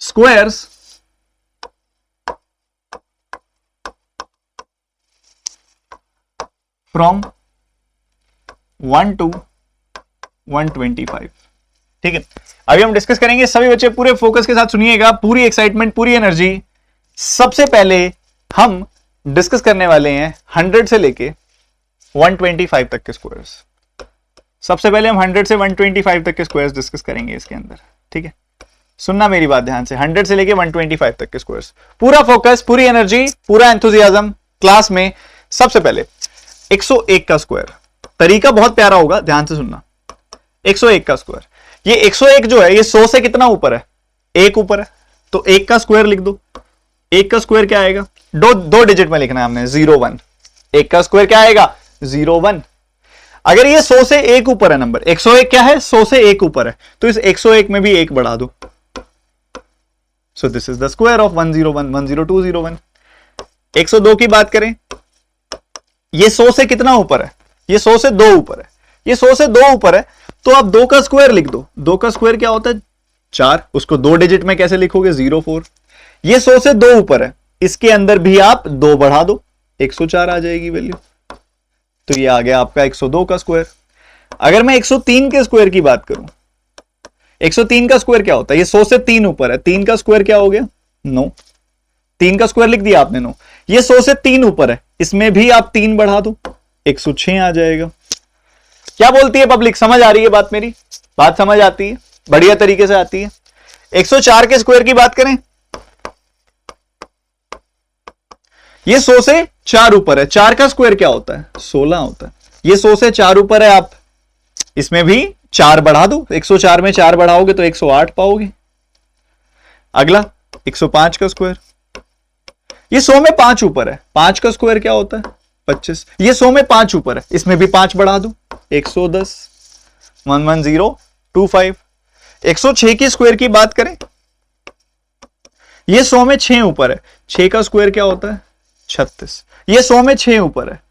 Squares from 1 to 125। ठीक है, अभी हम डिस्कस करेंगे। सभी बच्चे पूरे फोकस के साथ सुनिएगा, पूरी एक्साइटमेंट, पूरी एनर्जी। सबसे पहले हम डिस्कस करने वाले हैं 100 से लेके 125 तक के स्क्वायर्स। सबसे पहले हम 100 से 125 तक के स्क्वायर्स डिस्कस करेंगे इसके अंदर। ठीक है, सुनना मेरी बात ध्यान से। 100 से लेके 125 तक के स्क्वायर्स, पूरा फोकस, पूरी एनर्जी, पूरा एंथुसियाज्म क्लास में। सबसे पहले 101 का स्क्वायर, तरीका बहुत प्यारा होगा, ध्यान से सुनना। 101 का स्क्वायर, ये 101 जो है ये 100 से कितना ऊपर है? 1 ऊपर है, तो 1 का स्क्वायर लिख दो। 1 का स्क्वायर क्या आएगा? दो डिजिट में लिखना है हमने, 01। 1 का स्क्वायर क्या आएगा? 01। अगर ये 100 से 1 ऊपर है नंबर, 101 क्या है? 100 से 1 ऊपर है, तो इस 101 में भी 1 बढ़ा दो। So this is the square of 101, 10201। 102 की बात करें, ये 100 से कितना ऊपर है? ये 100 से 2 ऊपर है। ये 100 से 2 ऊपर है, तो आप 2 का स्क्वायर लिख दो। 2 का स्क्वायर क्या होता है? 4। उसको 2 डिजिट में कैसे लिखोगे? 04। ये 100 से 2 ऊपर है, इसके अंदर भी आप 2 बढ़ा दो, 104 आ जाएगी वैल्यू। तो ये आ गया आपका 102 का स्क्वायर। अगर मैं 103 के स्क्वायर की बात करूं, 103 का स्क्वायर क्या होता है? ये 100 से 3 ऊपर है, 3 का स्क्वायर क्या हो गया? 9। 3 का स्क्वायर लिख दिया आपने, 9। ये 100 से 3 ऊपर है, इसमें भी आप 3 बढ़ा दो, 106 आ जाएगा। क्या बोलती है पब्लिक? समझ आ रही है बात मेरी? बात समझ आती है? बढ़िया तरीके से आती है। 104 के स्क्वायर की बात करें, ये 100 से 4 ऊपर है, 4 का स्क्वायर क्या होता है? 16 होता है। ये 100 से 4 ऊपर है, आप इसमें भी 4 बढ़ा दो, 104 में 4 बढ़ाओगे तो 108 पाओगे। अगला 105 का स्क्वायर, ये 100 में 5 ऊपर है, 5 का स्क्वायर क्या होता है? 25। ये 100 में 5 ऊपर है, इसमें भी 5 बढ़ा दो, 110, 11025। 106 की स्क्वायर की बात करें, ये 100 में 6 ऊपर है, 6 का स्क्वायर क्या होता है? 36। ये 100 में 6 ऊपर है,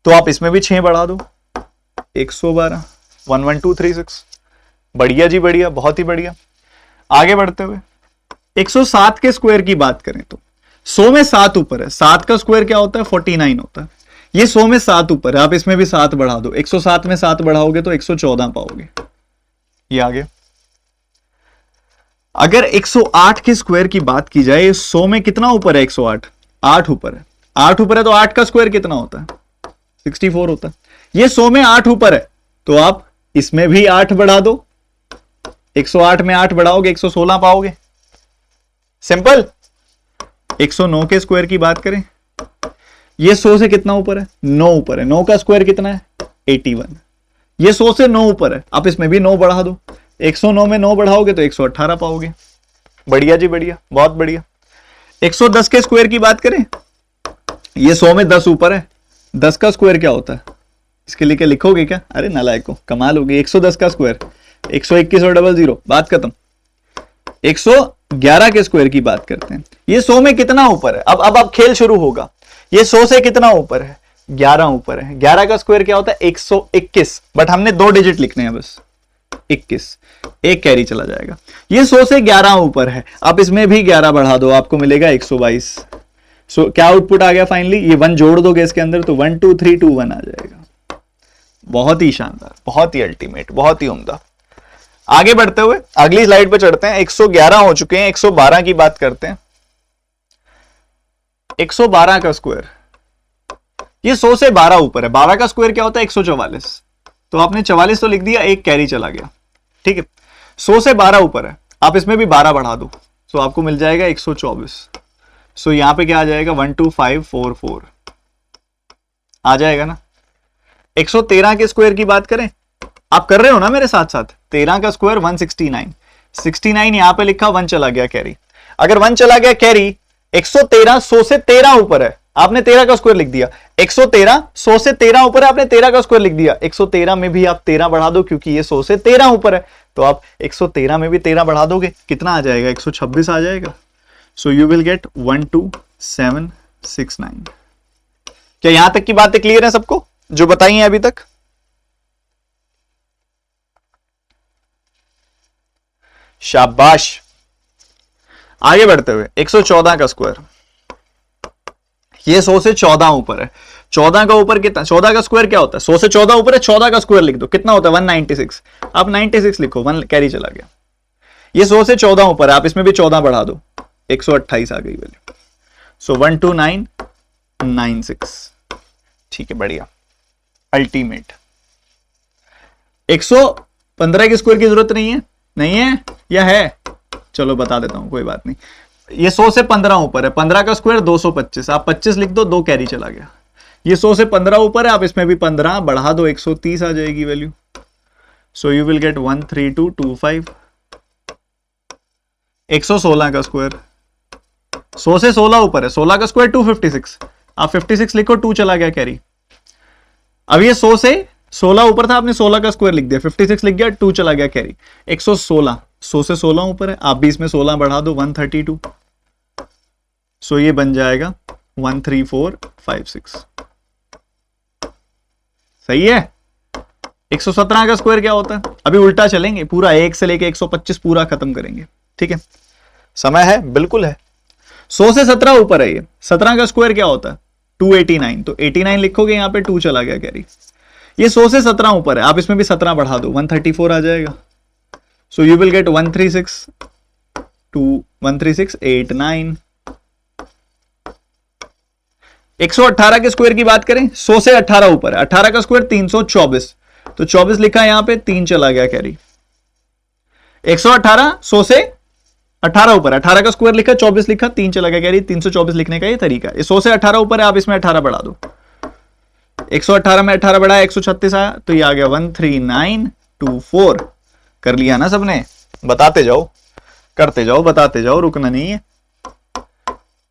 तो आप इसमें भी 6 बढ़ा दो, 112, 11236। बढ़िया जी, बढ़िया, बहुत ही बढ़िया। आगे बढ़ते हुए 107 के स्क्वायर की बात करें तो 100 में 7 ऊपर है, 7 का स्क्वायर क्या होता है? 49 होता है। ये 100 में 7 ऊपर है, आप इसमें भी 7 बढ़ा दो, 107 में 7 बढ़ाओगे तो 114 पाओगे। ये आगे अगर 108 के स्क्वायर की बात की जाए, 100 में कितना ऊपर है? 108, 8 ऊपर है। 8 ऊपर है तो 8 का स्क्वायर कितना होता है? 64 होता है। ये 100 में 8 ऊपर है, तो आप इसमें भी 8 बढ़ा दो, 108 में 8 बढ़ाओगे 116 पाओगे। सिंपल। 109 के स्क्वायर की बात करें, ये 100 से कितना ऊपर है? 9 ऊपर है। 9 का स्क्वायर कितना है? 81। ये 100 से 9 ऊपर है, आप इसमें भी 9 बढ़ा दो, 109 में 9 बढ़ाओगे तो 118 पाओगे। बढ़िया जी, बढ़िया, बहुत बढ़िया। 110 के स्क्वायर की बात करें, ये 100 में 10 ऊपर है, 10 का स्क्वायर क्या होता है? इसके लिए क्या लिखोगे क्या? अरे नालायको, कमाल होगी। 110 का स्क्वायर 121 और 00, बात खत्म। 111 के स्क्वायर की बात करते हैं, ये 100 में कितना ऊपर है? अब खेल शुरू होगा। ये 100 से कितना ऊपर है? 11 ऊपर है। 11 का स्क्वायर क्या होता है? 121, बट हमने 2 डिजिट लिखने हैं बस, 21, एक कैरी चला जाएगा। ये 100 से 11 ऊपर है, आप इसमें भी 11 बढ़ा दो, आपको मिलेगा 122। सो क्या आउटपुट आ गया फाइनली? ये 1 जोड़ दोगे इसके अंदर तो 12321 आ जाएगा। बहुत ही शानदार, बहुत ही अल्टीमेट, बहुत ही उम्दा। आगे बढ़ते हुए अगली स्लाइड पे चढ़ते हैं। 111 हो चुके हैं, 112 की बात करते हैं। 112 का स्क्वायर, ये 100 से 12 ऊपर है, 12 का स्क्वायर क्या होता है? 144। तो आपने 44 तो लिख दिया, एक कैरी चला गया। ठीक है, 100 से 12 ऊपर है, आप इसमें भी 12 बढ़ा दो, तो आपको मिल जाएगा 124। सो यहां पे क्या आ जाएगा? 12544 आ जाएगा ना। 113 के स्क्वायर की बात करें, आप कर रहे हो ना मेरे साथ साथ। 13 का स्क्वायर 169, 69 यहां पे लिखा, 1 चला गया कैरी। अगर 1 चला गया कैरी, 113 100 से 13 ऊपर है, आपने 13 का स्क्वायर लिख दिया। 113 100 से 13 ऊपर है, आपने 13 का स्क्वायर लिख दिया। 113 में भी आप 13 बढ़ा दो, क्योंकि ये 100 से 13 ऊपर है, तो आप 113 में भी 13 बढ़ा दोगे, कितना आ जाएगा? 126 आ जाएगा। So you will get 12769। क्या यहां तक की बातें क्लियर है सबको जो बताई हैं अभी तक? शाबाश। आगे बढ़ते हुए 114 का स्क्वायर, ये 100 से 14 ऊपर है, 14 का ऊपर कितना, 14 का स्क्वायर क्या होता है, 100 से 14 ऊपर है, 14 का स्क्वायर लिख दो, कितना होता है 196, आप 96 लिखो, 1 कैरी चला गया। ये 100 से 14 ऊपर है, आप इसमें भी 14 बढ़ा दो, 128 आ गई वैल्यू। सो 12996, ठीक है, बढ़िया, अल्टीमेट। 115 के स्क्वायर की जरूरत नहीं है, नहीं है या है, चलो बता देता हूं, कोई बात नहीं। ये 100 से 15 ऊपर है, 15 का स्क्वायर 225, आप 25 लिख दो, 2 कैरी चला गया। ये 100 से 15 ऊपर है, आप इसमें भी 15 बढ़ा दो, 130 आ जाएगी value. So you will get 13225। 116 का स्क्वायर, 100 से 16 ऊपर है, 16 का स्क्वायर 256, आप 56 लिखो, 2 चला गया कैरी। अब ये 100 से 16 ऊपर था, आपने 16 का स्क्वायर लिख दिया, 56 लिख गया, 2 चला गया कैरी। 116, 100 से 16 ऊपर है, आप भी इसमें 16 बढ़ा दो, 132। सो ये बन जाएगा 13456, सही है। 117 का स्क्वायर क्या होता है, अभी उल्टा चलेंगे, पूरा 1 से लेके 125 पूरा खत्म करेंगे, ठीक है, समय है, बिल्कुल है। 100 से 17 ऊपर है, ये 17 का स्क्वायर क्या होता है 289, तो 89 लिखोगे, यहां पे 2 चला गया कैरी। ये 100 से 17 ऊपर है, आप इसमें भी 17 बढ़ा दो, 134 आ जाएगा। So you will get 13689। 118 के स्क्वायर की बात करें, 100 से 18 ऊपर है, 18 का स्क्वायर 324, तो 24 लिखा यहां पे, 3 चला गया कैरी। 118 100 से 18 ऊपर, 18 का स्क्वायर लिखा, 24 लिखा, 3 चला गया कैरी। 324 लिखने का ये तरीका है। 100 से 18 ऊपर है, आप इसमें 18 बढ़ा दो, 118 में 18 बढ़ाया, 136 आया, तो ये आ गया 13924। कर लिया ना सबने, बताते जाओ, करते जाओ, बताते जाओ, रुकना नहीं है।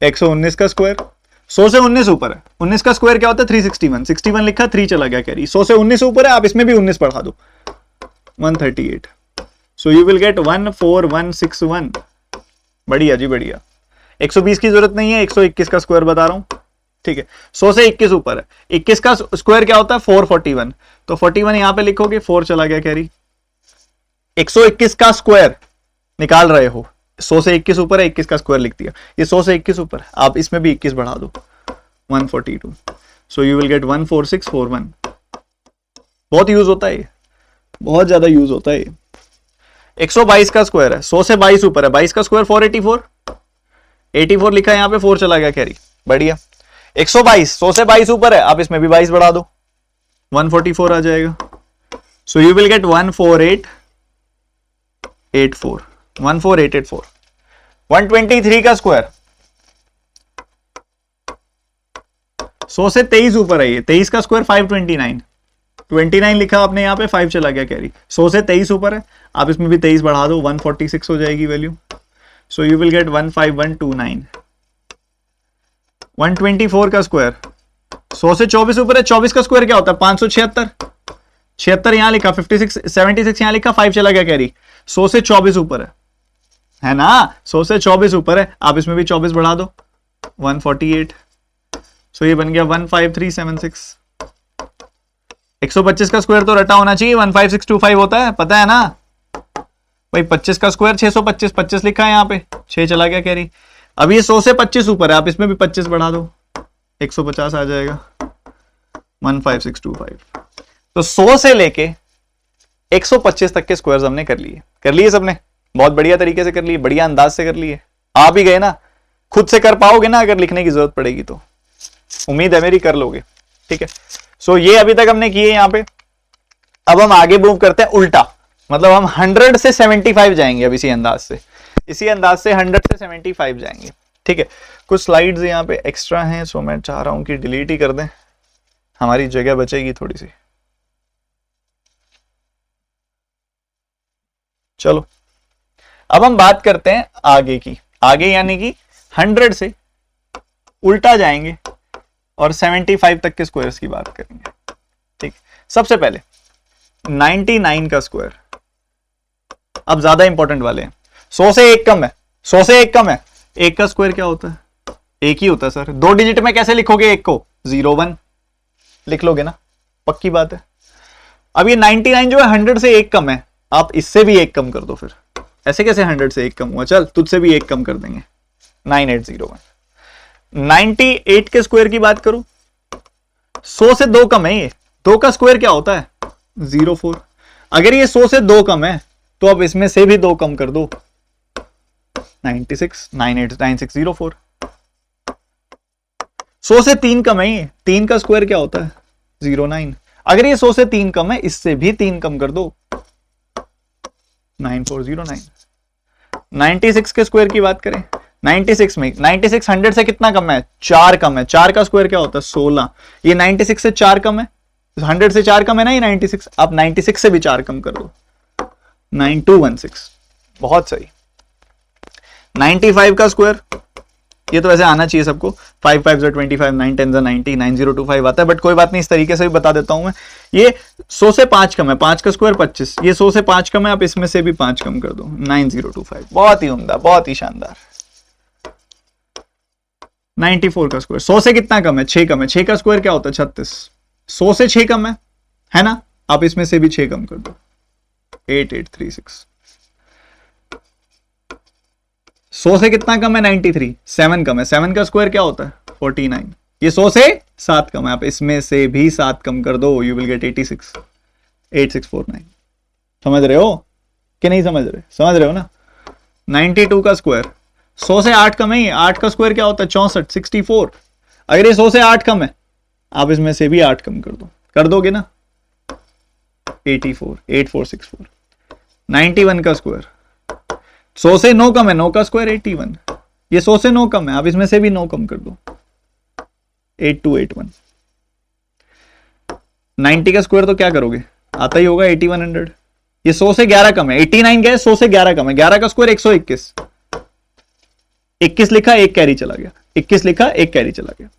119 का स्क्वायर, 100 से 19 ऊपर है, 19 का स्क्वायर क्या होता है 361, 61 लिखा, 3 चला गया कैरी। 100 से 19 ऊपर है, आप इसमें भी 19 बढ़ा दो, 138। So you will get 14161। बढ़िया जी, बढ़िया। 120 की जरूरत नहीं है, 121 का स्क्वायर बता रहा हूं, ठीक है। 100 से 21 ऊपर है, 21 का स्क्वायर क्या होता है 441, तो 41 यहां पे लिखोगे, 4 चला गया कैरी। 121 का स्क्वायर निकाल रहे हो, 100 से 21 ऊपर है, 21 का स्क्वायर लिख दिया। ये 100 से 21 ऊपर है, आप इसमें भी 21 बढ़ा दो, 142। So you will get 14641। बहुत यूज होता है, बहुत ज्यादा यूज होता है। 122 का स्क्वायर है, 100 से 22 ऊपर है, 22 का स्क्वायर 484, 84 लिखा है यहां पे, 4 चला गया कैरी। बढ़िया। 122, 100 से 22 ऊपर है, आप इसमें भी 22 बढ़ा दो, 144 आ जाएगा। So you will get 14884, 14884। 123 का स्क्वायर, 100 से 23 ऊपर है, ये 23 का स्क्वायर 529, 29 लिखा आपने यहाँ पे, 5 चला गया कैरी। 100 से 23 ऊपर है, आप इसमें भी 23 बढ़ा दो, 146 हो जाएगी value. So you will get 15129। 124 का स्क्वायर, 100 से 24 ऊपर है, 24 का स्क्वायर क्या होता है 576, 76 यहां लिखा, 56 76 यहां लिखा, 5 चला गया कैरी। 100 से 24 ऊपर है ना, 100 से 24 ऊपर है, आप इसमें भी 24 बढ़ा दो, 148। सो ये बन गया 15376। 125 का स्क्वायर तो रटा होना चाहिए, 15625 होता है, पता है ना भाई। 25 का स्क्वायर 625, 25 लिखा है यहाँ पे, 6 चला गया कैरी। अब ये 100 से 25 ऊपर है, आप इसमें भी 25 बढ़ा दो, 150 आ जाएगा, 15625। तो 100 से लेके 125 तक के स्क्वायर्स हमने कर लिए सबने, बहुत बढ़िया तरीके से कर लिए, बढ़िया अंदाज से कर लिए। आ भी गए ना, खुद से कर पाओगे ना, अगर लिखने की जरूरत पड़ेगी तो उम्मीद है मेरी कर लोगे, ठीक है। सो ये अभी तक हमने किए यहाँ पे। अब हम आगे मूव करते हैं उल्टा, मतलब हम 100 से 75 जाएंगे अब इसी अंदाज से 100 से 75 जाएंगे, ठीक है। कुछ स्लाइड्स यहाँ पे एक्स्ट्रा हैं, सो मैं चाह रहा हूं कि डिलीट ही कर दें, हमारी जगह बचेगी थोड़ी सी। चलो अब हम बात करते हैं आगे की, आगे यानी कि 100 से उल्टा जाएंगे और 75 तक के स्क्वायर्स की बात करेंगे, ठीक। सबसे पहले 99 का स्क्वायर, अब ज्यादा इंपॉर्टेंट वाले हैं। 100 से 1 कम है, 100 से 1 कम है, 1 का स्क्वायर क्या होता है 1 ही होता है सर। 2 डिजिट में कैसे लिखोगे 1 को, 01 लिख लोगे ना, पक्की बात है। अब ये 99 जो है 100 से 1 कम है, आप इससे भी 1 कम कर दो, फिर ऐसे कैसे 100 से एक कम हुआ, चल तुझसे भी एक कम कर देंगे, 9801। 98 के स्क्वायर की बात करूं, 100 से 2 कम है ये, 2 का स्क्वायर क्या होता है 04। अगर ये 100 से 2 कम है तो अब इसमें से भी 2 कम कर दो, 96, 989604। 100 से 3 कम है ये, 3 का स्क्वायर क्या होता है 09। अगर ये 100 से 3 कम है, इससे भी 3 कम कर दो, 9409। 96 के स्क्वायर की बात करें, 96 में 96 100 से कितना कम है 4 कम है, 4 का स्क्वायर क्या होता है 16। ये 96 से 4 कम है, 100 से 4 कम है ना ये 96, आप 96 से भी 4 कम कर दो, 9216। बहुत सही। 95 का स्क्वायर, ये तो वैसे आना चाहिए सबको, 5 5 25, 9 10 90, 9025 आता है, बट कोई बात नहीं, इस तरीके से भी बता देता हूं मैं। ये 100 से 5 कम है, 5 का स्क्वायर 25, ये 100 से 5 कम है, आप इसमें से भी 5 कम कर दो, 9025। बहुत ही उम्दा, बहुत ही शानदार। 94 का स्क्वायर, 100 से कितना कम है 6 कम है, 6 का स्क्वायर क्या होता है 36, 100 से 6 कम है ना, आप इसमें से भी 6 कम कर दो, 8836। 100 से कितना कम है 93, 7 कम है, 7 का स्क्वायर क्या होता है 49, ये 100 से 7 कम है, आप इसमें से भी 7 कम कर दो, यू विल गेट 86, 8649। समझ रहे हो कि नहीं समझ रहे, समझ रहे हो ना। 92 का स्क्वायर, 100 से 8 कम है ये, 8 का स्क्वायर क्या होता है 64, 64। अगर ये 100 से 8 कम है, आप इसमें से भी 8 कम कर दोगे ना, 84, 8464। 91 का स्क्वायर, 100 से 9 कम है, 9 का स्क्वायर 81, ये 100 से 9 कम है, आप इसमें से भी 9 कम कर दो, 8281। 90 का स्क्वायर तो क्या करोगे, आता ही होगा 8100। ये 100 से 11 कम है, 89 क्या है 100 से 11 कम है, 11 का स्क्वायर 121, 21 लिखा एक कैरी चला गया, 21 लिखा एक कैरी चला गया।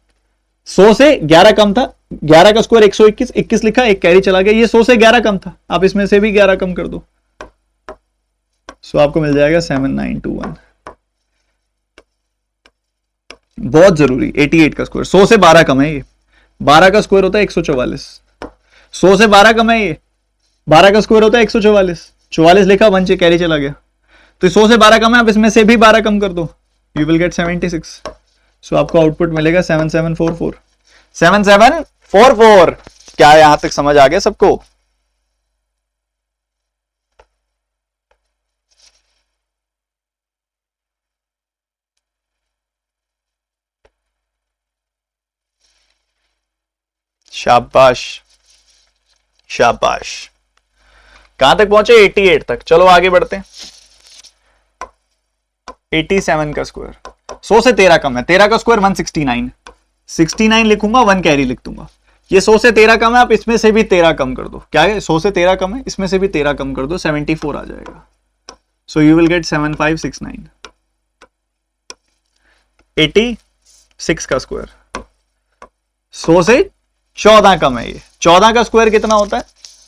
100 से 11 कम था, 11 का स्क्वायर 121, 21 लिखा एक कैरी चला गया, ये 100 से 11 कम था, आप इसमें से भी 11 कम कर दो, सो आपको मिल जाएगा 7921। बहुत जरूरी, 88 का स्क्वायर, 100 से 12 कम है ये, 12 का स्क्वायर होता है 144, 100 से 12 कम है ये, 12 का स्क्वायर होता है 144, 44 लिखा 1 से कैरी चला गया, तो 100 से 12 कम है, आप इसमें से भी 12 कम कर दो, यू विल गेट 76। सो आपको आउटपुट मिलेगा 7744, 7744। क्या यहां तक समझ आ गया सबको। शाबाश शाबाश। कहां तक पहुंचे 88 तक, चलो आगे बढ़ते हैं। 87 का स्क्वायर, 100 से 13 कम है, 13 का स्क्वायर 169, 69 लिखूंगा 1 कैरी लिख दूंगा, ये 100 से 13 कम है, आप इसमें से भी 13 कम कर दो, क्या है 100 से 13 कम है, इसमें से भी 13 कम कर दो, 74 आ जाएगा, सो यू विल गेट 7569। 86 का स्क्वायर, 100 से 14 कम है, ये 14 का स्क्वायर कितना होता है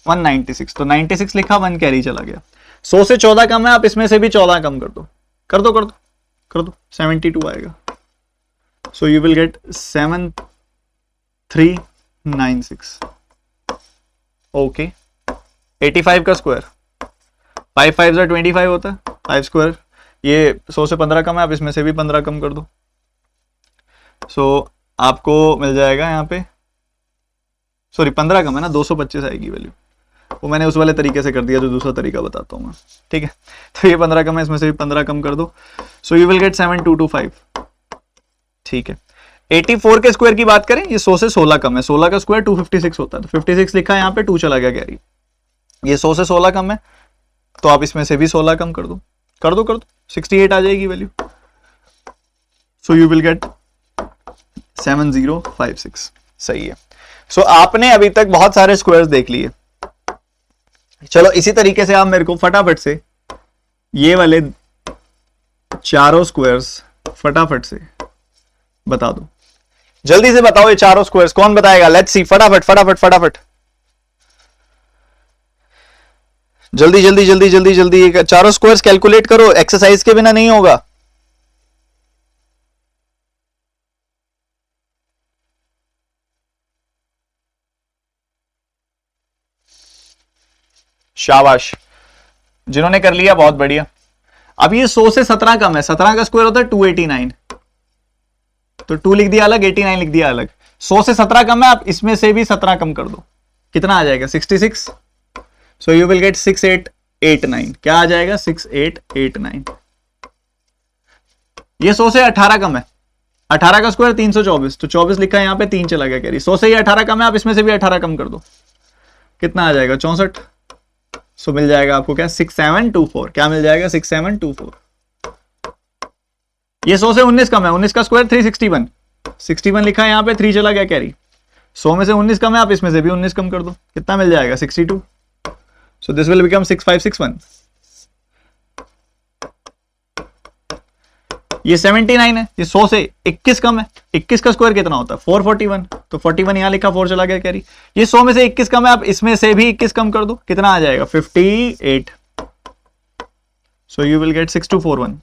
196, तो 96 लिखा 1 कैरी चला गया, 100 से 14 कम है, आप इसमें से भी 14 कम कर दो, 72 आएगा, so you will get 7396। Okay. 85 का स्क्वायर, 5 5 25 होता है, 5 स्क्वायर, ये 100 से 15 कम है, आप इसमें से भी 15 कम कर दो, सो आपको मिल जाएगा यहाँ पे, सॉरी 15 कम है ना, 225 आएगी वैल्यू, वो मैंने उस वाले तरीके से कर दिया जो दूसरा तरीका बताता हूँ मैं, ठीक है। तो ये 15 कम है, इसमें से भी 15 कम कर दो, सो यू विल गेट 7225, ठीक है। 84 के स्क्वायर की बात करें, ये 100 से 16 कम है, 16 का स्क्वायर 256 होता है, तो 56 लिखा है यहाँ पे, 2 चला गया कैरी, ये 100 से 16 कम है, तो आप इसमें से भी 16 कम कर दो 68 आ जाएगी value, so you will get 7056। सही है। सो आपने अभी तक बहुत सारे स्क्वायर्स देख लिए, चलो इसी तरीके से आप मेरे को फटाफट से ये वाले चारों स्क्वायर्स फटाफट से बता दो, जल्दी से बताओ ये चारों स्क्वायर्स, कौन बताएगा, लेट्स सी, फटाफट फटाफट फटाफट, जल्दी जल्दी जल्दी जल्दी जल्दी चारों स्क्वायर्स कैलकुलेट करो, एक्सरसाइज के बिना नहीं होगा। शाबाश, जिन्होंने कर लिया बहुत बढ़िया। अब ये 100 से 17 कम है, 17 का स्क्वायर होता है 289, तो 2 लिख दिया अलग, 89 लिख दिया अलग। 100 से 17 कम है, आप इसमें से भी 17 कम कर दो, कितना आ जाएगा 66। So you will get 6889। क्या आ जाएगा 6889। ये 100 से 18 कम है, 18 का स्क्वायर 324, तो 24 लिखा है यहाँ पे, 3 चला गया कैरी। 100 से ये 18 कम है, आप इसमें से भी 18 कम कर दो, कितना आ जाएगा 64। सो मिल जाएगा आपको क्या 6724। क्या मिल जाएगा 6724। ये 100 से 19 कम है, 19 का स्क्वायर 361, 61 लिखा है यहाँ पे, 3 चला गया कैरी। 100 में से 19 कम है, आप इसमें से भी 19 कम कर दो, कितना मिल जाएगा 62। So this will become 6561। ये 79 है, ये 100 से 21 कम है, 21 का स्क्वायर कितना होता है 441, तो 41 यहां लिखा, 4 चला गया कैरी। ये 100 में से 21 कम है, आप इसमें से भी 21 कम कर दो, कितना आ जाएगा 58। So you will get 6241।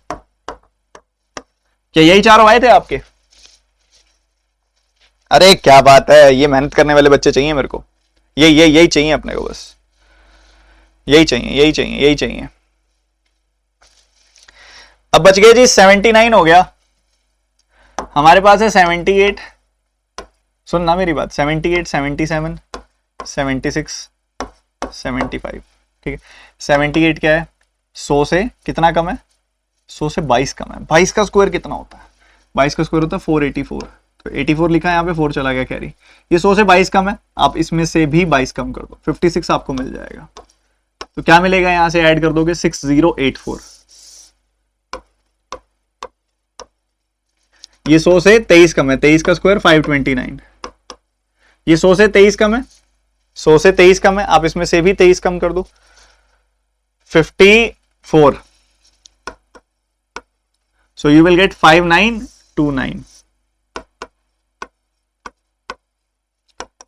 क्या यही चारों आए थे आपके? अरे क्या बात है, ये मेहनत करने वाले बच्चे चाहिए मेरे को, यही चाहिए अपने को, बस यही चाहिए। अब बच गए जी 79 हो गया, हमारे पास है 78, सुनना मेरी बात, 78, 77, 76, 75, ठीक है। 78 क्या है, 100 से कितना कम है, 100 से 22 कम है। 22 का स्क्वायर कितना होता है, 22 का स्क्वायर होता है 484, तो 84 लिखा है यहाँ पे, 4 चला गया कैरी। ये 100 से 22 कम है, आप इसमें से भी 22 कम कर दो, 56 आपको मिल जाएगा। तो क्या मिलेगा, यहां से ऐड कर दोगे 6084। ये 100 से 23 कम है, 23 का स्क्वायर 529। ये 100 से 23 कम है, 100 से 23 कम है, आप इसमें से भी 23 कम कर दो, 54। So you will get 5929।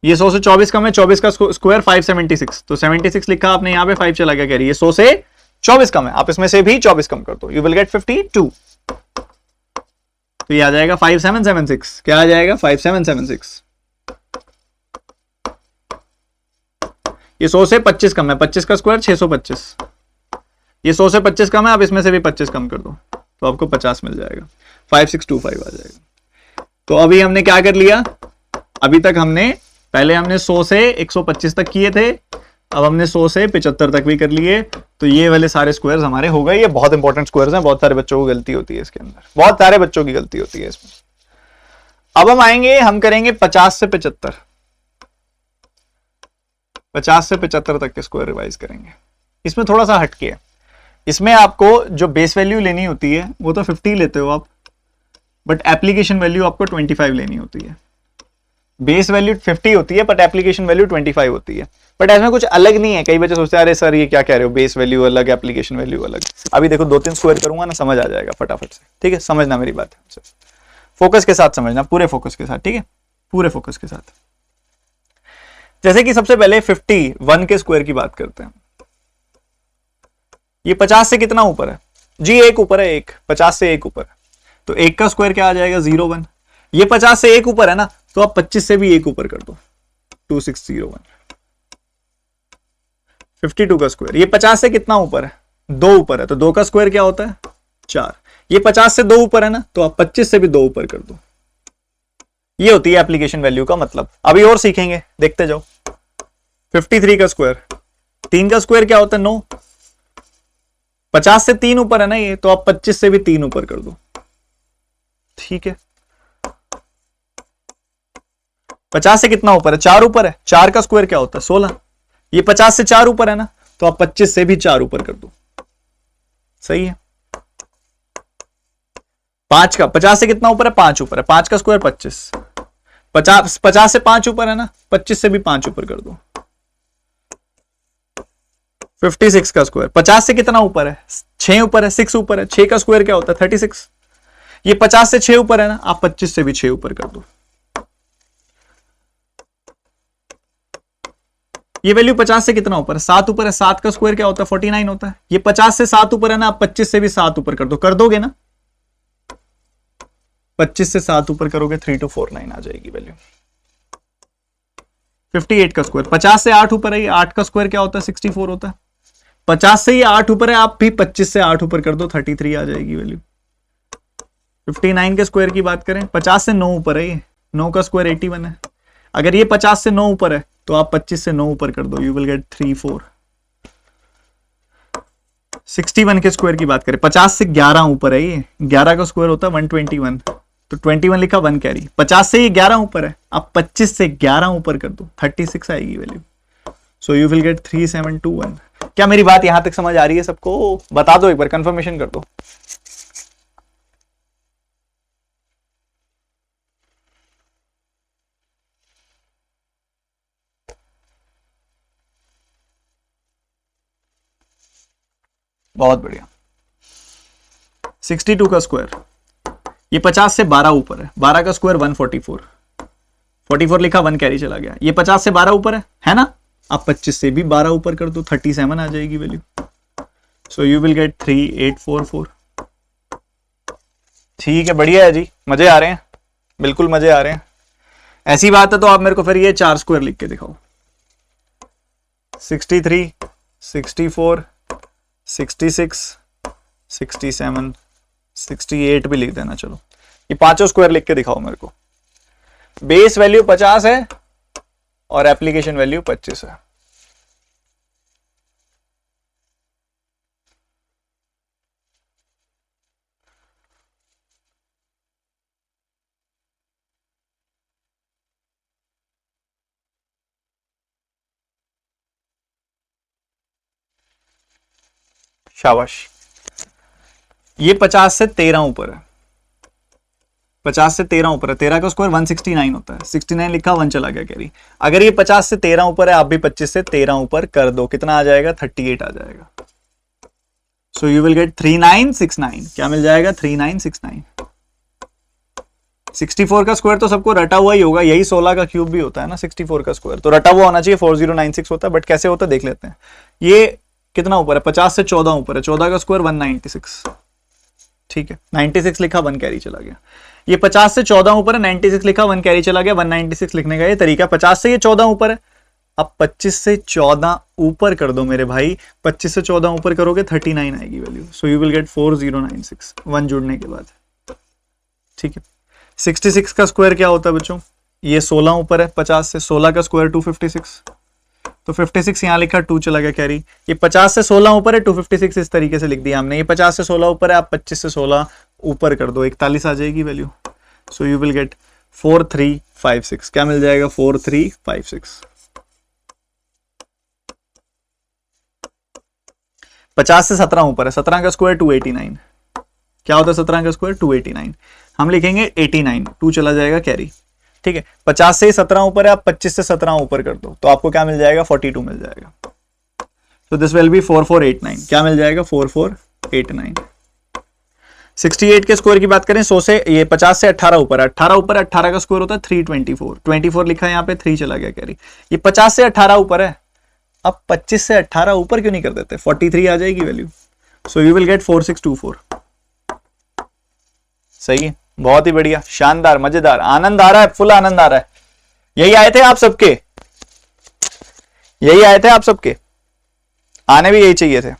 ये 100 से 24 कम है, 24 का स्क्वायर 576, तो 76 लिखा आपने यहाँ पे, 5 चला गया कैरी। ये 100 से 24 कम है, आप इसमें से भी 24 कम कर दो, यू विल गेट 52। तो ये आ जाएगा 5776। क्या आ जाएगा 5776। ये 100 से 25 कम है, 25 का स्क्वायर 625। ये 100 से 25 कम है, आप इसमें से भी 25 कम कर दो, तो आपको 50 मिल जाएगा, 5625 आ जाएगा। तो अभी हमने क्या कर लिया, अभी तक पहले हमने 100 से 125 तक किए थे, अब हमने 100 से 75 तक भी कर लिए। तो ये वाले सारे स्क्वायर्स हमारे हो गए। ये बहुत इंपॉर्टेंट स्क्वायर्स हैं, बहुत सारे बच्चों को गलती होती है इसके अंदर, बहुत सारे बच्चों की गलती होती है इसमें। अब हम आएंगे, हम करेंगे 50 से 75, 50 से 75 तक के स्क्वायर रिवाइज करेंगे। इसमें थोड़ा सा हटके है, इसमें आपको जो बेस वैल्यू लेनी होती है वो तो 50 लेते हो आप, बट एप्लीकेशन वैल्यू आपको 25 लेनी होती है। बेस वैल्यू 50 होती है बट एप्लीकेशन वैल्यू 25 होती है। बट ऐसा कुछ अलग नहीं है, कई बच्चे सोचते हैं अरे सर ये क्या कह रहे हो, बेस वैल्यू अलग एप्लीकेशन वैल्यू अलग। अभी देखो 2-3 स्क्वायर करूंगा ना, समझ आ जाएगा फटाफट से, ठीक है। समझना मेरी बात है, फोकस के साथ समझना, पूरे फोकस के साथ, ठीक है, पूरे फोकस के साथ। जैसे कि सबसे पहले 51 के स्क्वायर की बात करते हैं। ये 50 से कितना ऊपर है जी, एक ऊपर है, एक 50 से एक ऊपर है, तो एक का स्क्वायर क्या आ जाएगा 01। ये 50 से एक ऊपर है ना, तो आप 25 से भी एक ऊपर कर दो, 2601। 52 का स्क्वायर, ये 50 से कितना ऊपर है, 2 ऊपर है, तो 2 का स्क्वायर क्या होता है 4। ये 50 से 2 ऊपर है ना, तो आप 25 से भी 2 ऊपर कर दो। ये होती है एप्लीकेशन वैल्यू का मतलब। अभी और सीखेंगे, देखते जाओ। 53 का स्क्वायर, 3 का स्क्वायर क्या होता है 9। 50 से 3 ऊपर है ना ये, तो आप 25 से भी 3 ऊपर कर दो, ठीक है। 50 से कितना ऊपर है, 4 ऊपर है, 4 का स्क्वायर क्या होता है 16। ये 50 से 4 ऊपर है ना, तो आप 25 से भी 4 ऊपर कर दो, सही है। 5 का, 50 से कितना ऊपर है 5 ऊपर है, 5 का स्क्वायर 25। 50 से 5 ऊपर है ना, 25 से भी 5 ऊपर कर दो। 56 का स्क्वायर, 50 से कितना ऊपर है 6 ऊपर है, 6 ऊपर है, 6 का स्क्वायर क्या होता है 36। ये 50 से 6 ऊपर है ना, आप 25 से भी 6 ऊपर कर दो। ये वैल्यू 50 से कितना ऊपर है 7 ऊपर है, 7 का स्क्वायर क्या होता है 49 होता है। ये 50 से 7 ऊपर है ना, आप 25 से भी 7 ऊपर कर दो, कर दोगे ना। 25 से 7 ऊपर करोगे 3249 आ जाएगी वैल्यू। 58 का स्क्वायर, 50 से 8 ऊपर है, 8 का स्क्वायर क्या होता है 64 होता है। 50 से ये 8 ऊपर है, आप भी 25 से 8 ऊपर कर दो, 33 आ जाएगी वैल्यू। 59 के स्क्वायर की बात करें, 50 से 9 ऊपर है, ये 9 का स्क्वायर 81 है। अगर ये 50 से 9 ऊपर है तो आप 25 से 9 ऊपर कर दो, यू विल गेट 34। 61 के स्क्वायर की बात करें, 50 से 11 ऊपर है, ये 11 का स्क्वायर होता है 121, तो 21 लिखा, 1 कैरी। 50 से ये 11 ऊपर है, आप 25 से 11 ऊपर कर दो, 36 आएगी value. So you will get 3721। क्या मेरी बात यहां तक समझ आ रही है सबको? बता दो एक बार, कंफर्मेशन कर दो। बहुत बढ़िया। 62 का स्क्वायर, ये 50 से 12 ऊपर है, 12 का स्क्वायर 144, 44 लिखा, 1 कैरी चला गया। ये 50 से 12 ऊपर है ना? आप 25 से भी 12 ऊपर कर दो, 37 आ जाएगी value. So you will get 3844। ठीक है, बढ़िया है जी, मजे आ रहे हैं, बिल्कुल मजे आ रहे हैं। ऐसी बात है तो आप मेरे को फिर ये 4 स्क्वायर लिख के दिखाओ। 63, 64, 66, 67, 68 भी लिख देना। चलो ये पांचों स्क्वायर लिख के दिखाओ मेरे को। बेस वैल्यू 50 है और एप्लीकेशन वैल्यू 25 है। शाबाश। ये 50 से 13 ऊपर है, 50 से 13 ऊपर है, 13 का स्क्वायर 169 होता है, 69 लिखा, 1 चला गया कैरी। अगर ये 50 से 13 ऊपर है, आप भी 25 से 13 ऊपर कर दो, कितना आ जाएगा? 38 आ जाएगा। So you will get 3969। क्या मिल जाएगा? 3969। 64 का स्क्वायर तो सबको रटा हुआ ही होगा, यही 16 का क्यूब भी होता है ना, 64 का स्क्वायर तो रटा हुआ होना चाहिए, 4096 होता है, बट कैसे होता है देख लेते हैं। ये कितना ऊपर है? 50 से 14 ऊपर है, 14 का स्क्वायर 196, ठीक है, 96 लिखा, 1 कैरी चला गया। ये 50 से 14 ऊपर है, 96 लिखा, 1 कैरी चला गया। 196 लिखने का ये तरीका, 50 से ये 14 ऊपर है, अब 25 से 14 ऊपर कर दो मेरे भाई, 25 से 14 ऊपर करोगे 39 आएगी value. So you will get 4096, 1 जुड़ने के बाद, ठीक है। 66 का स्क्वायर क्या होता है बच्चों? ये 16 ऊपर है, 50 से 16 का स्क्वायर 256, तो 56 यहां लिखा, 2 चला गया कैरी। ये 50 से 16 ऊपर है, 256 इस तरीके से लिख दिया हमने। ये 50 से 16 ऊपर है, आप 25 से 16 ऊपर कर दो, 41 आ जाएगी value. So you will get 4356। क्या मिल जाएगा? 4356। 50 से 17 ऊपर है, 17 का स्क्वायर 289। क्या होता है 17 का स्क्वायर? 289। हम लिखेंगे 89, 2 चला जाएगा कैरी, ठीक है। 50 से 17 ऊपर है, आप 25 से 17 ऊपर कर दो, तो आपको क्या मिल जाएगा? 42 मिल जाएगा। तो दिस विल बी 4489। क्या मिल जाएगा? 4489। 68 के स्क्वायर की बात करें, 100 से ये 50 से 18 ऊपर है, 18 ऊपर है, 18 का स्क्वायर होता है 324, 24 लिखा है यहाँ पे, 3 चला गया कैरी। ये 50 से 18 ऊपर है, अब 25 से 18 ऊपर क्यों नहीं कर देते? 43 आ जाएगी value. So you will get 4624। सही है, बहुत ही बढ़िया, शानदार, मजेदार, आनंद आ रहा है, फुल आनंद आ रहा है। यही आए थे आप सबके, यही आए थे आप सबके, आने भी यही चाहिए थे।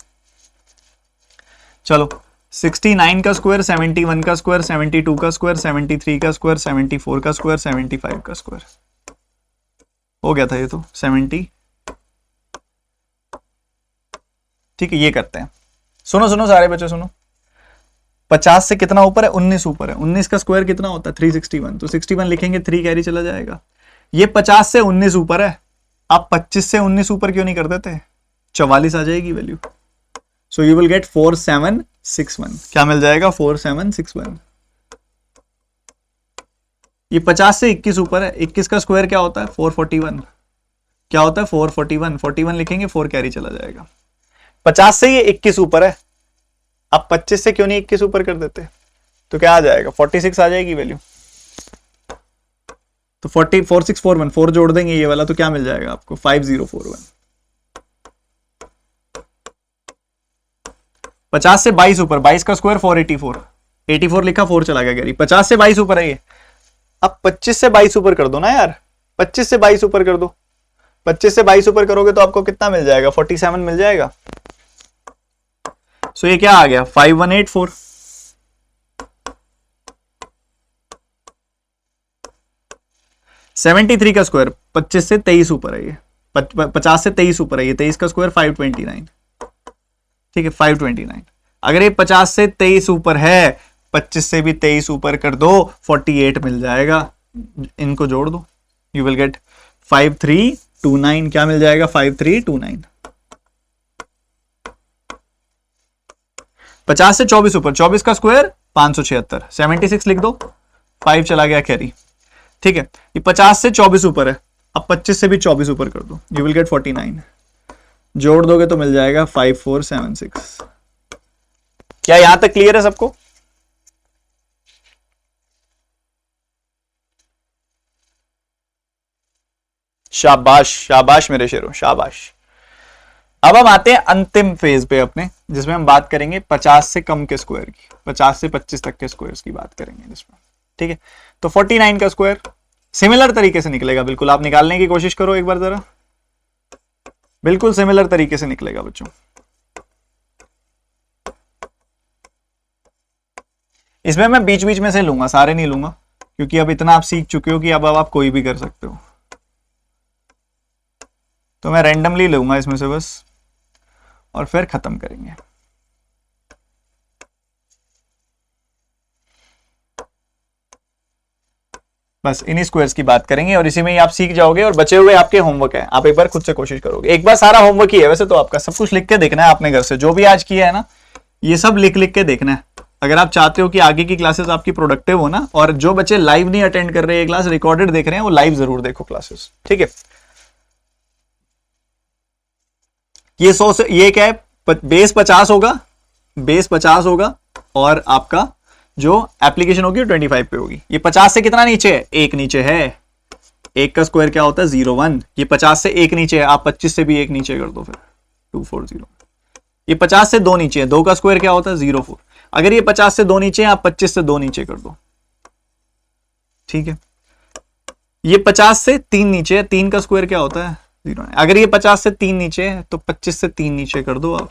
चलो 69 का स्क्वायर, 71 का स्क्वायर, 72 का स्क्वायर, 73 का स्क्वायर, 74 का स्क्वायर, 75 का स्क्वायर हो गया था ये तो 70, ठीक है। ये करते हैं, सुनो सुनो सारे बच्चे सुनो। 50 से कितना ऊपर है? 19 ऊपर है, 19 का स्क्वायर कितना होता है? 361, तो 61 लिखेंगे, 3 कैरी चला जाएगा। ये 50 से 19 ऊपर है, आप 25 से 19 ऊपर क्यों नहीं कर देते? 44 आ जाएगी value. So you will get 4761। क्या मिल जाएगा? 4761। ये 50 से 21 ऊपर है, 21 का स्क्वायर क्या होता है? 441। क्या होता है? 441, 41 लिखेंगे, 4 कैरी चला जाएगा। 50 से ये 21 ऊपर है, आप 25 से क्यों नहीं 21 ऊपर कर देते? तो क्या आ जाएगा? 46 आ जाएगी वैल्यू। तो 4641, 4 जोड़ देंगे ये वाला, तो क्या मिल जाएगा आपको? 5041। 50 से 22 ऊपर, 22 का स्क्वायर 484, 84 लिखा, 4 चला गया गैरी। 50 से 22 ऊपर है ये, अब 25 से 22 ऊपर कर दो ना यार, 25 से 22 ऊपर कर दो। 25 से 22 ऊपर करोगे तो आपको कितना मिल जाएगा? 47 मिल जाएगा। सो ये क्या आ गया 5184। सेवेंटी थ्री का स्क्वायर 25 से 23 ऊपर है, ये 50 से 23 ऊपर है, ये 23 का स्क्वायर 529, ठीक है 529। अगर ये 50 से 23 ऊपर है, 25 से भी 23 ऊपर कर दो, 48 मिल जाएगा। इनको जोड़ दो, यू विल गेट 5329। क्या मिल जाएगा 5329। 50 से 24 ऊपर, 24 का स्क्वायर 576, 76 लिख दो, 5 चला गया कैरी, ठीक है। ये 50 से 24 ऊपर है, अब 25 से भी 24 ऊपर कर दो, यू विल गेट 49। जोड़ दोगे तो मिल जाएगा 5476। क्या यहां तक क्लियर है सबको? शाबाश शाबाश मेरे शेरों, शाबाश। अब हम आते हैं अंतिम फेज पे अपने, जिसमें हम बात करेंगे 50 से कम के स्क्वायर की, 50 से 25 तक के स्क्वायर्स की बात करेंगे जिसमें, ठीक है। तो 49 का स्क्वायर सिमिलर तरीके से निकलेगा, बिल्कुल आप निकालने की कोशिश करो एक बार जरा, बिल्कुल सिमिलर तरीके से निकलेगा बच्चों। इसमें मैं बीच बीच में से लूंगा, सारे नहीं लूंगा, क्योंकि अब इतना आप सीख चुके हो कि अब आप कोई भी कर सकते हो, तो मैं रैंडमली लूंगा इसमें से बस, और फिर खत्म करेंगे। बस इन्हीं स्क्वायर्स की बात करेंगे और इसी में ही आप सीख जाओगे, और बचे हुए आपके होमवर्क है, आप एक बार खुद से कोशिश करोगे। एक बार सारा होमवर्क ही है वैसे तो, आपका सब कुछ लिख के देखना है आपने घर से, जो भी आज किया है ना ये सब लिख लिख के देखना है, अगर आप चाहते हो कि आगे की क्लासेस आपकी प्रोडक्टिव हो ना। और जो बच्चे लाइव नहीं अटेंड कर रहे हैं क्लास, रिकॉर्डेड देख रहे हैं, वो लाइव जरूर देखो क्लासेस, ठीक है। ये 100 से ये क्या है, बेस 50 होगा, बेस 50 होगा, और आपका जो एप्लीकेशन होगी 25 पे होगी। ये 50 से कितना नीचे है, एक नीचे है, एक का स्क्वायर क्या होता है 01। ये 50 से एक नीचे है, आप 25 से भी एक नीचे कर दो, फिर 240। ये 50 से दो नीचे है, दो का स्क्वायर क्या होता है 04। अगर ये 50 से दो नीचे है, आप 25 से दो नीचे कर दो, ठीक है। ये 50 से तीन नीचे है, तीन का स्क्वायर क्या होता है 0। अगर ये 50 से तीन नीचे है तो 25 से तीन नीचे कर दो आप,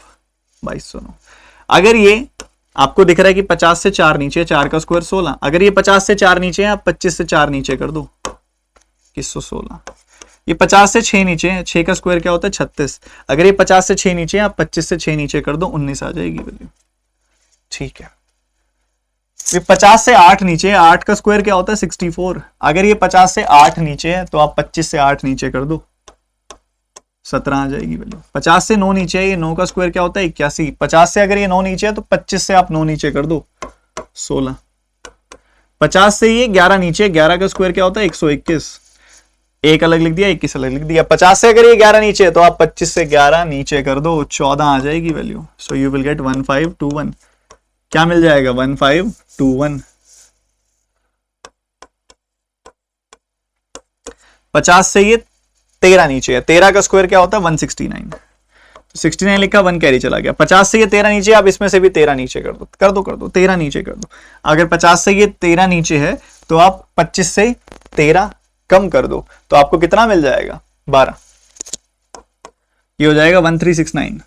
2209। अगर ये आपको दिख रहा है कि 50 से 4 नीचे है, 4 का स्क्वायर 16। अगर ये 50 से 4 नीचे है, आप 25 से 4 नीचे कर दो, 2116। ये 50 से 6 नीचे है, 6 का स्क्वायर क्या होता है 36। अगर ये 50 से 6 नीचे है, आप 25 से 6 नीचे कर दो, 19 आ जाएगी वैल्यू, ठीक है। ये 50 से 8 नीचे है, 8 का स्क्वायर क्या होता है 64। अगर ये 50 से 8 नीचे है तो आप 25 से 8 नीचे कर दो, 17 आ जाएगी वैल्यू। 50 से 9 नीचे है, ये 9 का स्क्वायर क्या होता है 81। 50 से अगर ये 9 नीचे है तो 25 से आप 9 नीचे कर दो, 16। 50 से ये 11 नीचे, 11 का स्क्वायर क्या होता है 121। एक अलग लिख दिया, 21 अलग लिख दिया। 50 से अगर ये 11 नीचे है तो आप 25 से 11 नीचे कर दो, 14 आ जाएगी value. So you will get 1521। क्या मिल जाएगा 1521। 50 से ये 13 नीचे है, 13 का स्क्वायर क्या होता है 169। 69 लिखा, 1 कैरी चला गया। 50 से ये 13 नीचे, आप इसमें से भी 13 नीचे कर दो, 13 नीचे कर दो। अगर 50 से ये 13 नीचे है तो आप 25 से 13 कम कर दो, तो आपको कितना मिल जाएगा 12। ये हो जाएगा 1369।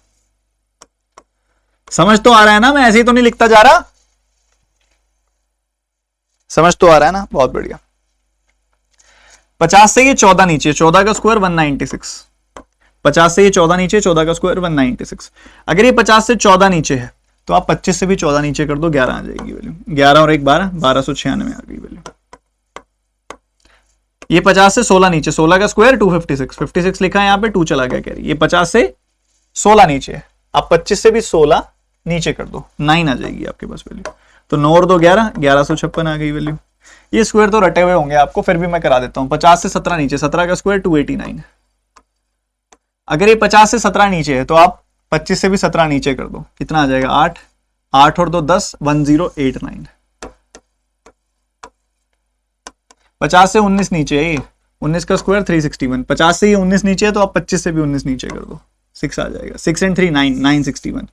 समझ तो आ रहा है ना, मैं ऐसे ही तो नहीं लिखता जा रहा, समझ तो आ रहा है ना, बहुत बढ़िया। 50 से ये 14 नीचे, 14 का स्क्वायर 196। 50 से ये 14 नीचे, 14 का स्क्वायर 196। अगर ये 50 से 14 नीचे है तो आप 25 से भी 14 नीचे कर दो, 11 आ जाएगी वैल्यू। 11 और 1 12, 1296 आ गई वैल्यू। ये 50 से 16 नीचे, 16 का स्क्वायर 256। 56 लिखा है यहाँ पे, 2 चला गया कैरी। ये 50 से 16 नीचे है, आप 25 से भी 16 नीचे कर दो, 9 आ जाएगी आपके पास वैल्यू। तो 9 और 2 11, 1156 आ गई वैल्यू। ये स्क्वायर तो रटे हुए होंगे आपको, फिर भी मैं करा देता हूं। 50 से 17 नीचे, 17 का स्क्वायर 289। अगर ये 50 से 17 नीचे है तो आप 25 से भी 17 नीचे कर दो, कितना आ जाएगा 8, 8 और 2 10, 1089। 50 से 19 नीचे है, 19 का स्क्वायर 361। 50 से ये 19 नीचे है तो आप 25 से भी 19 नीचे कर दो, 6 आ जाएगा। 6 and 3 9, 961।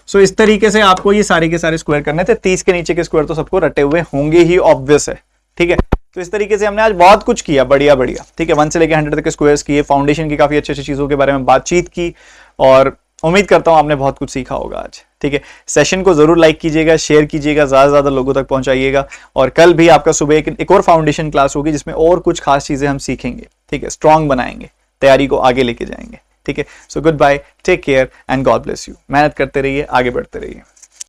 सो इस तरीके से आपको ये सारे के सारे स्क्वायर करने थे। 30 के नीचे के स्क्वायर तो सबको रटे हुए होंगे ही, ऑब्वियस है, ठीक है। तो इस तरीके से हमने आज बहुत कुछ किया, बढ़िया बढ़िया, ठीक है। 1 से लेकर 100 तक के स्क्वायर्स किए, फाउंडेशन की काफी अच्छी अच्छी चीजों के बारे में बातचीत की, और उम्मीद करता हूं आपने बहुत कुछ सीखा होगा आज। ठीक है, सेशन को जरूर लाइक कीजिएगा, शेयर कीजिएगा, ज्यादा से ज्यादा लोगों तक पहुंचाइएगा। और कल भी आपका सुबह एक और फाउंडेशन क्लास होगी जिसमें और कुछ खास चीजें हम सीखेंगे। ठीक है, स्ट्रांग बनाएंगे, तैयारी को आगे लेके जाएंगे। ठीक है, so goodbye, take care and God bless you. मेहनत करते रहिए, आगे बढ़ते रहिए।